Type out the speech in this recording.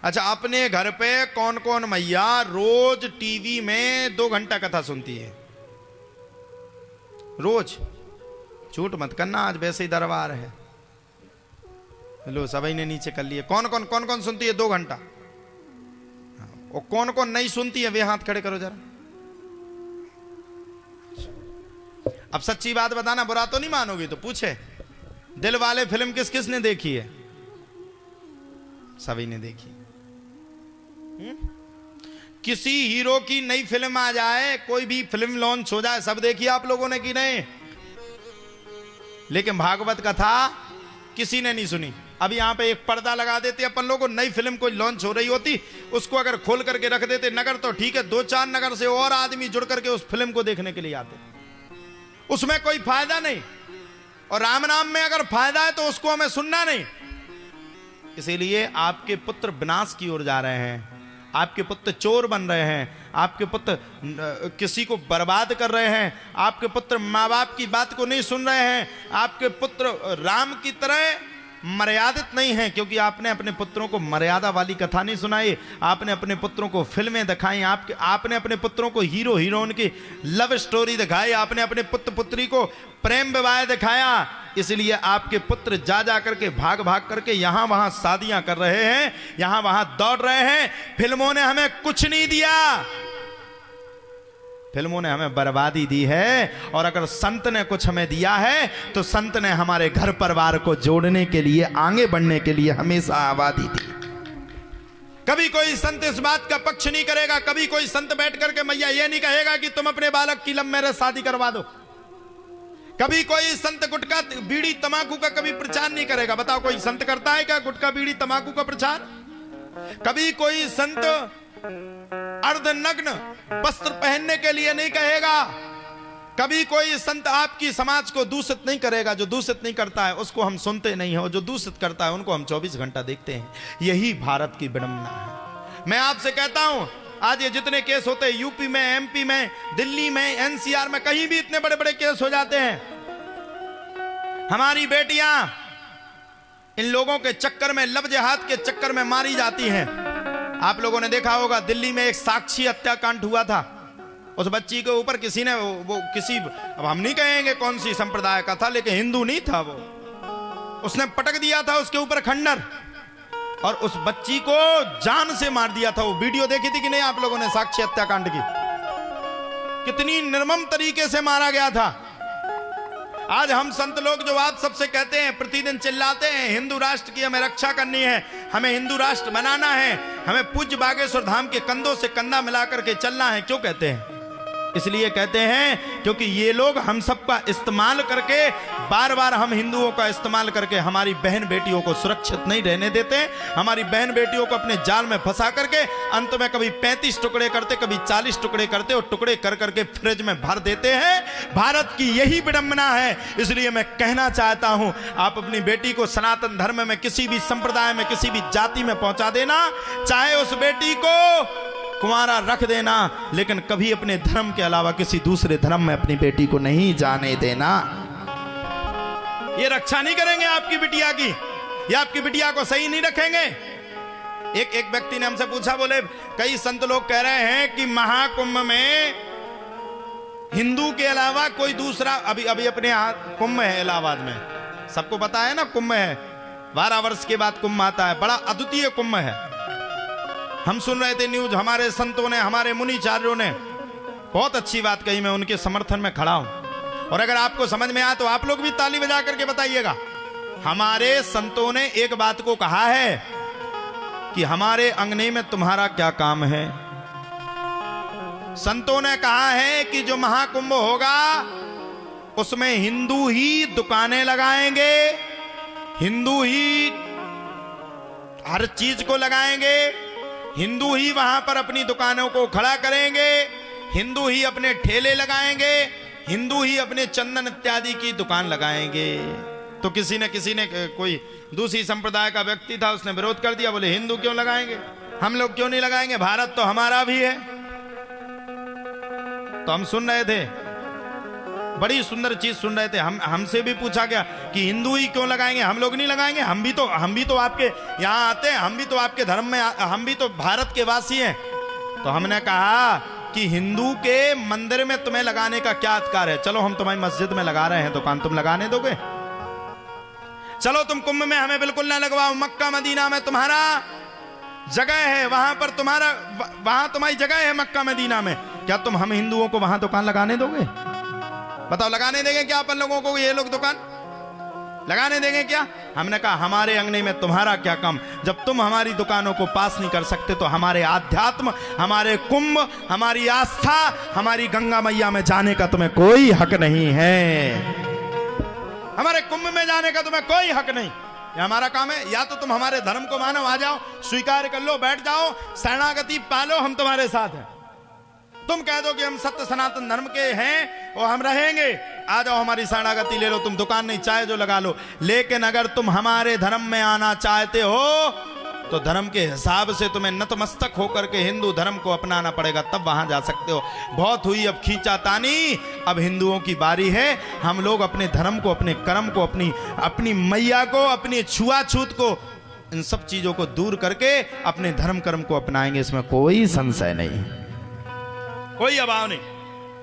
अच्छा, अपने घर पे कौन कौन मैया रोज टीवी में 2 घंटा कथा सुनती है? रोज? झूठ मत करना, आज वैसे ही दरबार है। लो सभी ने नीचे कर लिए। कौन कौन सुनती है 2 घंटा? और कौन कौन नहीं सुनती है वे हाथ खड़े करो जरा। अब सच्ची बात बताना, बुरा तो नहीं मानोगी तो पूछे, दिल वाले फिल्म किस किस ने देखी है? सभी ने देखी। किसी हीरो की नई फिल्म आ जाए, कोई भी फिल्म लॉन्च हो जाए, सब देखी आप लोगों ने कि नहीं? लेकिन भागवत कथा किसी ने नहीं सुनी। अब यहां पे एक पर्दा लगा देते अपन लोगों, नई फिल्म कोई लॉन्च हो रही होती, उसको अगर खोल करके रख देते नगर, तो ठीक है, 2-4 नगर से और आदमी जुड़ करके उस फिल्म को देखने के लिए आते। उसमें कोई फायदा नहीं, और राम नाम में अगर फायदा है तो उसको हमें सुनना नहीं। इसीलिए आपके पुत्र विनाश की ओर जा रहे हैं, आपके पुत्र चोर बन रहे हैं, आपके पुत्र किसी को बर्बाद कर रहे हैं, आपके पुत्र माँ बाप की बात को नहीं सुन रहे हैं, आपके पुत्र राम की तरह मर्यादित नहीं है, क्योंकि आपने अपने पुत्रों को मर्यादा वाली कथा नहीं सुनाई, आपने अपने पुत्रों को फिल्में दिखाई, आपने अपने पुत्रों को हीरो हीरोइन की लव स्टोरी दिखाई, आपने अपने पुत्र पुत्री को प्रेम विवाह दिखाया। इसलिए आपके पुत्र जा करके भाग करके यहां वहां शादियां कर रहे हैं, यहां वहां दौड़ रहे हैं। फिल्मों ने हमें कुछ नहीं दिया, फिल्मों ने हमें बर्बादी दी है। और अगर संत ने कुछ हमें दिया है तो संत ने हमारे घर परिवार को जोड़ने के लिए, आगे बढ़ने के लिए हमेशा आबादी दी। कभी कोई संत इस बात का पक्ष नहीं करेगा, कभी कोई संत बैठ करके मैया ये नहीं कहेगा कि तुम अपने बालक की लव मैरिज शादी करवा दो। कभी कोई संत गुटखा बीड़ी तंबाकू का कभी प्रचार नहीं करेगा। बताओ, कोई संत करता है क्या गुटखा बीड़ी तंबाकू का प्रचार? कभी कोई संत अर्धनग्न वस्त्र पहनने के लिए नहीं कहेगा। कभी कोई संत आपकी समाज को दूषित नहीं करेगा। जो दूषित नहीं करता है उसको हम सुनते नहीं हैं, जो दूषित करता है उनको हम 24 घंटा देखते हैं। यही भारत की विडंबना है। मैं आपसे कहता हूं, आज ये जितने केस होते हैं यूपी में, एमपी में, दिल्ली में, एनसीआर में, कहीं भी इतने बड़े बड़े केस हो जाते हैं, हमारी बेटियां इन लोगों के चक्कर में, लब जिहाद के चक्कर में मारी जाती हैं। आप लोगों ने देखा होगा, दिल्ली में एक साक्षी हत्याकांड हुआ था। उस बच्ची के ऊपर किसी ने वो किसी, अब हम नहीं कहेंगे कौन सी संप्रदाय का था, लेकिन हिंदू नहीं था वो, उसने पटक दिया था उसके ऊपर खंडर, और उस बच्ची को जान से मार दिया था। वो वीडियो देखी थी कि नहीं आप लोगों ने साक्षी हत्याकांड की? कितनी निर्मम तरीके से मारा गया था। आज हम संत लोग जो आप सबसे कहते हैं, प्रतिदिन चिल्लाते हैं, हिंदू राष्ट्र की हमें रक्षा करनी है, हमें हिंदू राष्ट्र बनाना है, हमें पूज्य बागेश्वर धाम के कंधों से कंधा मिलाकर के चलना है। क्यों कहते हैं? इसलिए कहते हैं क्योंकि ये लोग हम सबका इस्तेमाल करके, बार बार हम हिंदुओं का इस्तेमाल करके हमारी बहन बेटियों को सुरक्षित नहीं रहने देते। हमारी बहन बेटियों को अपने जाल में फंसा करके अंत में कभी 35 टुकड़े करते, कभी 40 टुकड़े करते, और टुकड़े कर करके फ्रिज में भर देते हैं। भारत की यही विडंबना है। इसलिए मैं कहना चाहता हूं, आप अपनी बेटी को सनातन धर्म में, किसी भी संप्रदाय में, किसी भी जाति में पहुंचा देना, चाहे उस बेटी को कुंवारा रख देना, लेकिन कभी अपने धर्म के अलावा किसी दूसरे धर्म में अपनी बेटी को नहीं जाने देना। ये रक्षा नहीं करेंगे आपकी बिटिया की, या आपकी बिटिया को सही नहीं रखेंगे। एक व्यक्ति ने हमसे पूछा, बोले कई संत लोग कह रहे हैं कि महाकुंभ में हिंदू के अलावा कोई दूसरा, अभी अपने यहाँ कुंभ है इलाहाबाद में, सबको पता है ना, कुंभ है, 12 वर्ष के बाद कुंभ आता है, बड़ा अद्वितीय कुंभ है। हम सुन रहे थे न्यूज, हमारे संतों ने, हमारे मुनिचार्यों ने बहुत अच्छी बात कही, मैं उनके समर्थन में खड़ा हूं। और अगर आपको समझ में आए तो आप लोग भी ताली बजा करके बताइएगा। हमारे संतों ने एक बात को कहा है कि हमारे अंगने में तुम्हारा क्या काम है। संतों ने कहा है कि जो महाकुंभ होगा उसमें हिंदू ही दुकानें लगाएंगे, हिंदू ही हर चीज को लगाएंगे, हिंदू ही वहां पर अपनी दुकानों को खड़ा करेंगे, हिंदू ही अपने ठेले लगाएंगे, हिंदू ही अपने चंदन इत्यादि की दुकान लगाएंगे। तो किसी ने कोई दूसरी संप्रदाय का व्यक्ति था, उसने विरोध कर दिया, बोले हिंदू क्यों लगाएंगे, हम लोग क्यों नहीं लगाएंगे, भारत तो हमारा भी है। तो हम सुन रहे थे बड़ी सुंदर चीज सुन रहे थे। हमसे भी पूछा गया कि हिंदू ही क्यों लगाएंगे, हम लोग नहीं लगाएंगे, हम भी तो आपके यहाँ आते हैं, हम भी तो आपके धर्म में हम भी तो भारत के वासी हैं। तो हमने कहा कि हिंदू के मंदिर में तुम्हें लगाने का क्या अधिकार है? चलो हम तुम्हारी मस्जिद में लगा रहे हैं दुकान, तुम लगाने दोगे? चलो तुम कुंभ में हमें बिल्कुल ना लगवाओ, मक्का मदीना में तुम्हारा जगह है, वहां पर वहां तुम्हारी जगह है मक्का मदीना में, क्या तुम हम हिंदुओं को वहां दुकान लगाने दोगे? बताओ, लगाने देंगे क्या अपन लोगों को? ये लोग दुकान लगाने देंगे क्या? हमने कहा हमारे अंगने में तुम्हारा क्या काम? जब तुम हमारी दुकानों को पास नहीं कर सकते तो हमारे आध्यात्म, हमारे कुंभ, हमारी आस्था, हमारी गंगा मैया में जाने का तुम्हें कोई हक नहीं है। हमारे कुंभ में जाने का तुम्हें कोई हक नहीं। ये हमारा काम है। या तो तुम हमारे धर्म को मानो, आ जाओ, स्वीकार कर लो, बैठ जाओ, शरणागति पालो, हम तुम्हारे साथ हैं। तुम कह दो कि हम सत्य सनातन धर्म के हैं और हम रहेंगे, आ जाओ हमारी शरणागति ले लो, तुम दुकान नहीं चाहे जो लगा लो। लेकिन अगर तुम हमारे धर्म में आना चाहते हो तो धर्म के हिसाब से तुम्हें नतमस्तक होकर के हिंदू धर्म को अपनाना पड़ेगा, तब वहां जा सकते हो। बहुत हुई अब खींचातानी, अब हिंदुओं की बारी है। हम लोग अपने धर्म को, अपने कर्म को, अपनी मैया को, अपनी छुआछूत को, इन सब चीजों को दूर करके अपने धर्म कर्म को अपनाएंगे, इसमें कोई संशय नहीं, कोई अभाव नहीं।